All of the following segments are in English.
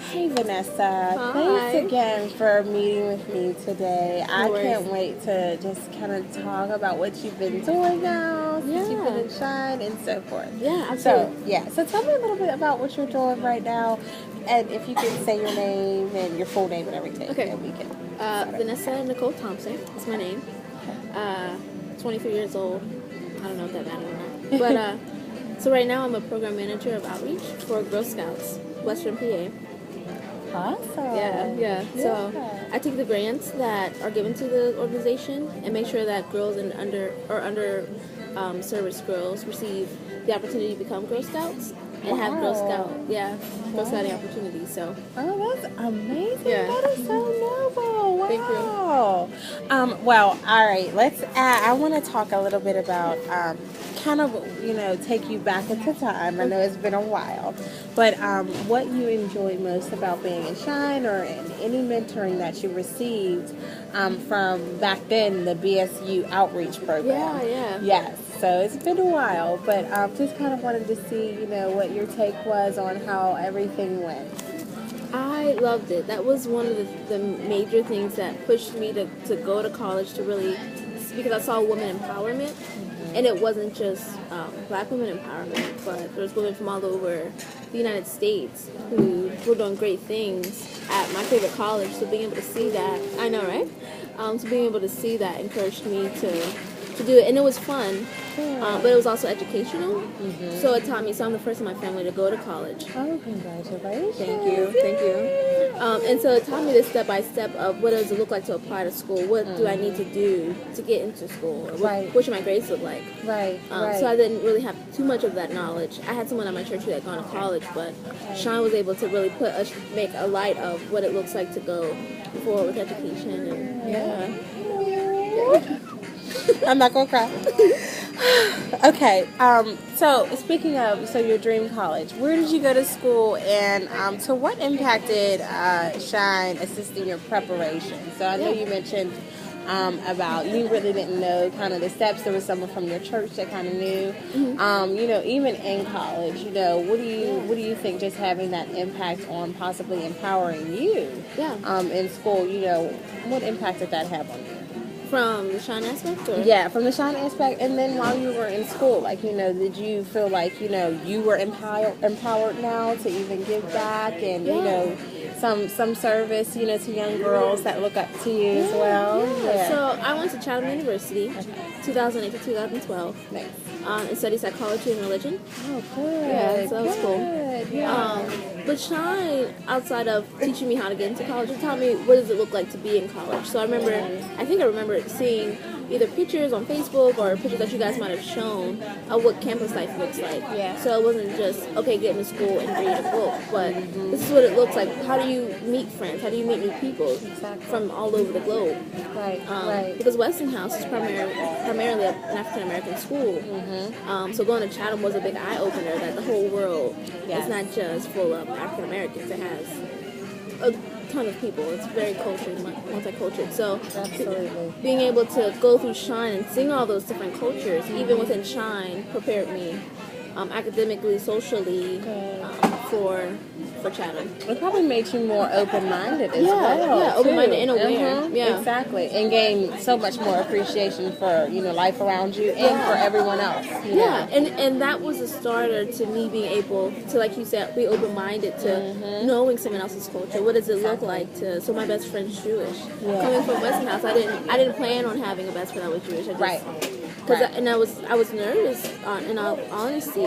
Hey Vanessa, Hi. thanks again for meeting with me today. I worries. can't wait to just kind of talk about what you've been doing now since you've been in Shine and so forth. Yeah, absolutely. So tell me a little bit about what you're doing right now, and if you can say your name and your full name and everything. Okay. And we can Vanessa Nicole Thompson is my name. 23 years old. I don't know if that matters or not. But so right now I'm a program manager of outreach for Girl Scouts, Western PA. Awesome. Yeah. So I take the grants that are given to the organization and make sure that girls and under service girls receive the opportunity to become Girl Scouts and have Girl Scouting opportunities. So that's amazing. Yeah. That is so noble. Wow. Thank you. Well, all right. Let's. I want to talk a little bit about kind of take you back into time. I know it's been a while, but what you enjoyed most about being in Shine or any mentoring that you received from back then, the BSU outreach program. Yeah. Yes. So it's been a while, but just kind of wanted to see, what your take was on how everything went. I loved it. That was one of the major things that pushed me to go to college, to really, because I saw women empowerment. And it wasn't just black women empowerment, but there was women from all over the United States who were doing great things at my favorite college. So being able to see that, I know, right? So being able to see that encouraged me to do it. And it was fun, but it was also educational. So it taught me, so I'm the first in my family to go to college. Oh, congratulations. Thank you. And so it taught me this step-by-step of what does it look like to apply to school? What do I need to do to get into school? What should my grades look like? Right. So I didn't really have too much of that knowledge. I had someone at my church who had gone to college, but Sean was able to really make a light of what it looks like to go forward with education. And I'm not gonna cry. Okay. So speaking of, your dream college, where did you go to school, and to what impacted Shine assisting your preparation? So I know you mentioned about you really didn't know kind of the steps. There was someone from your church that kind of knew. Even in college, what do you think just having that impact on possibly empowering you? In school, what impact did that have on you? From the Shine aspect? Or? Yeah, from the Shine aspect. And then while you were in school, did you feel like, you were empowered now to even give back and, some service, to young girls that look up to you as well? Yeah. So I went to Chatham University, 2008 to 2012. Nice. And studied psychology and religion. Oh, good. Yeah, so that was cool. Yeah. But Shine, outside of teaching me how to get into college, it taught me what does it look like to be in college. So I remember seeing either pictures on Facebook or pictures that you guys might have shown of what campus life looks like. Yeah. So it wasn't just, get into school and read a book, but this is what it looks like. How do you meet friends? How do you meet new people from all over the globe? Right. Because Westinghouse is primarily an African-American school. So going to Chatham was a big eye-opener that the whole world is not just full of African-Americans. It has a ton of people. It's very multicultural. So absolutely, being able to go through Shine and seeing all those different cultures, even within Shine, prepared me academically, socially, for Chatham. It probably made you more open-minded as well. Yeah, open-minded and aware. Yeah, exactly, and gain so much more appreciation for life around you and for everyone else. And that was a starter to me being able to, like you said, be open-minded to knowing someone else's culture. What does it look like to? So my best friend's Jewish. Coming from Westinghouse, I didn't plan on having a best friend that was Jewish. I was nervous, in all honesty,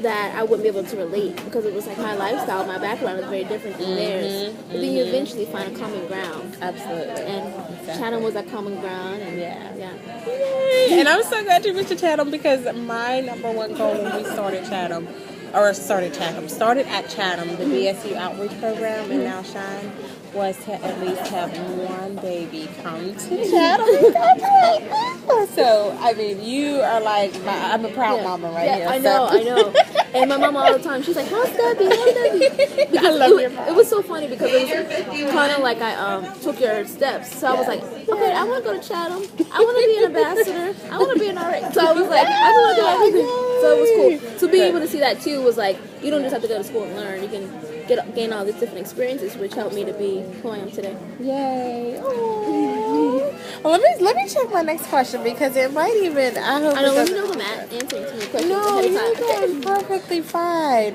that I wouldn't be able to relate, because it was like my lifestyle, my background was very different than theirs. But then you eventually find a common ground. Absolutely. And Chatham was that common ground. And Yay. And I'm so glad you mentioned Chatham, because my number one goal when we started at Chatham, the BSU outreach program, and now Shine, was to at least have one baby come to Chatham. So, you are like, I'm a proud mama here. I know. And my mom all the time, she's like, how's Debbie? I love your mom. It was so funny because it was kind of like I took your steps. So I was like, okay, I want to go to Chatham. I want to be an ambassador. I want to be an RA. So I was like, I want to do everything. So it was cool. So being able to see that too, too was like, you don't just have to go to school and learn. You can gain all these different experiences, which helped me to be who I am today. Yay! Aww. Well, let me check my next question because it might even. I hope. I know. Let me know if I'm answering too many questions. No, ahead you're of time. doing perfectly fine.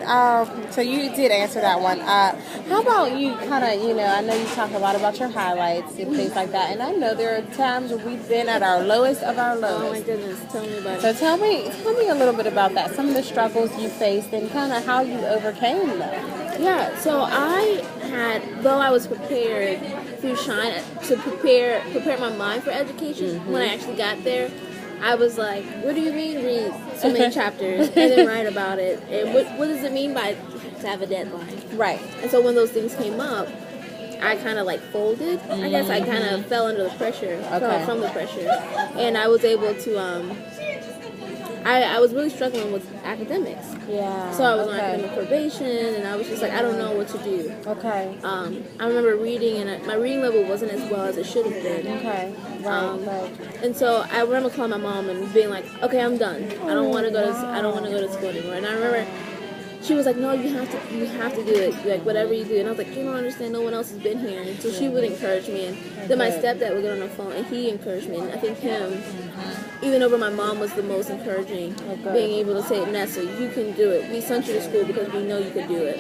So you did answer that one. How about you kind of, I know you talk a lot about your highlights and things like that, and I know there are times where we've been at our lowest of our lowest. Oh my goodness, tell me about So it. tell me a little bit about that. Some of the struggles you faced and kind of how you overcame them. Yeah, so though I was prepared through Shine to prepare my mind for education, when I actually got there, I was like, what do you mean read so many chapters and then write about it? And what does it mean by to have a deadline? Right. And so when those things came up, I kind of like folded. I guess I kind of fell under the pressure, from the pressure. And I was able to, I was really struggling with academics. Yeah. So I was on academic probation, and I was just like, I don't know what to do. Okay. I remember reading, and my reading level wasn't as well as it should have been. Okay. Right. And so I remember calling my mom and being like, okay, I'm done. I don't want to go to school anymore. And I remember she was like, no, you have to do it, like whatever you do. And I was like, you don't understand, no one else has been here. And so she would encourage me, and then my stepdad would get on the phone and he encouraged me. And I think him, even over my mom, was the most encouraging, being able to say, Vanessa, you can do it. We sent you to school because we know you could do it.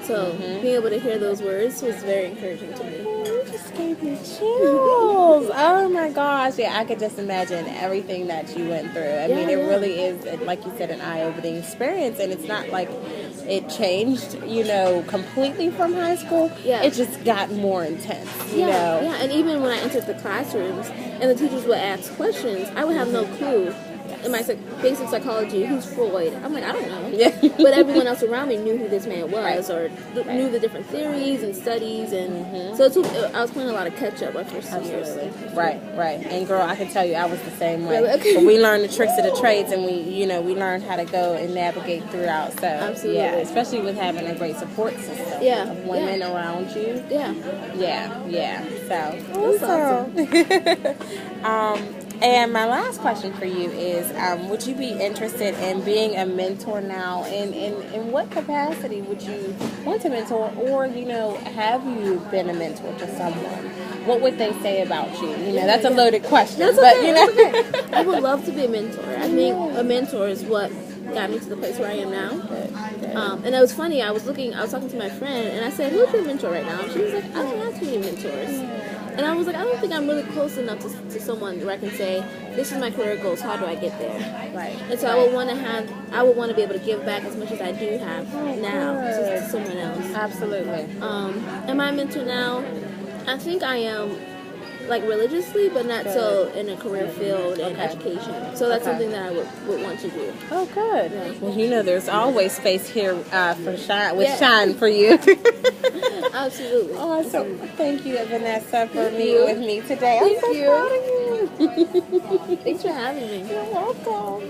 So being able to hear those words was very encouraging to me. You just gave me chills. Oh my gosh. Yeah, I could just imagine everything that you went through. I mean, it really is, like you said, an eye-opening experience. And it's not like it changed, completely from high school. Yeah. It just got more intense, you know. Yeah, and even when I entered the classrooms and the teachers would ask questions, I would have no clue. In my basic psychology, who's Freud? I'm like, I don't know. Yeah. But everyone else around me knew who this man was, or knew the different theories and studies, and so I was playing a lot of catch up my first 2 years. Right. And girl, I can tell you, I was the same way. Really? Okay. But we learned the tricks of the trades, and we learned how to go and navigate throughout. So Absolutely. yeah, especially with having a great support system of women around you. Yeah. So Awesome. And my last question for you is, would you be interested in being a mentor now? In what capacity would you want to mentor? Or, have you been a mentor to someone? What would they say about you? That's a loaded question. That's okay. I would love to be a mentor. I think a mentor is what got me to the place where I am now. And it was funny, I was talking to my friend, and I said, who's your mentor right now? She was like, I don't have too many mentors. And I was like, I don't think I'm really close enough to someone where I can say, this is my career goals, how do I get there? Right. And so I would want to be able to give back as much as I do have now to someone else. Absolutely. Am I a mentor now? I think I am, like religiously, but not so in a career field and education. So that's something that I would want to do. Oh, good. Yeah. Well, there's always space here for Shine for you. Absolutely. Awesome. Thank you, Vanessa, for meeting with me today. I'm so proud of you. Thanks for having me. You're welcome.